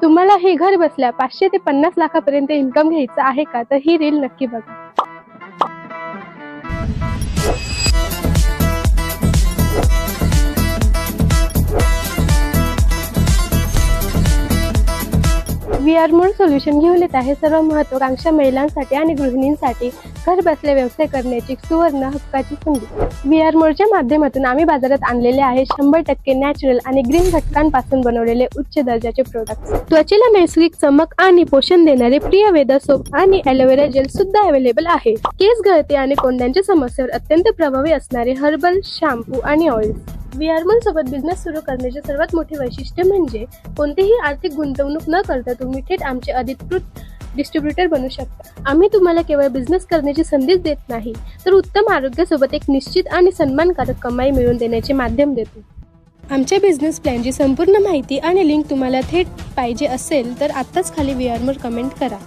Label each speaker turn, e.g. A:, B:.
A: तुम्हाला हे घर बसल्या 500 ते 50 लाखापर्यंत इन्कम घ्यायचं आहे का? तर ही रील नक्की बघा. VR मोड सोल्युशन घेऊन येत आहे सर्व महत्त्वाकांक्षा महिलांसाठी आणि गृहिणींसाठी घर बसल्या व्यवसाय करण्याची सुवर्ण हक्काची संधी. VR मोडच्या माध्यमातून आम्ही बाजारात आणलेले आहे 100% नॅचरल आणि ग्रीन घटकांपासून बनवलेले उच्च दर्जाचे प्रोडक्ट्स. त्वचेला नैसर्गिक चमक आणि पोषण देणारे प्रियवेदा सोप आणि ॲलोवेरा जेल सुद्धा अवेलेबल आहे. केस गळती आणि कोंड्यांच्या समस्येवर अत्यंत प्रभावी असणारे हर्बल शॅम्पू आणि ऑइल्स. VR मोड सोबत बिझनेस सुरू करण्याचे सर्वात मोठे वैशिष्ट्य म्हणजे कोणतीही आर्थिक गुंतवणूक न करता तुम्ही थेट आमचे अधिकृत डिस्ट्रीब्युटर बनू शकता. आम्ही तुम्हाला केवळ बिझनेस करण्याची संधीच देत नाही, तर उत्तम आरोग्यासोबत एक निश्चित आणि सन्मानकारक कमाई मिळवून देण्याचे माध्यम देतो. आमच्या बिझनेस प्लॅनची संपूर्ण माहिती आणि लिंक तुम्हाला थेट पाहिजे असेल तर आत्ताच खाली VR मोड कमेंट करा.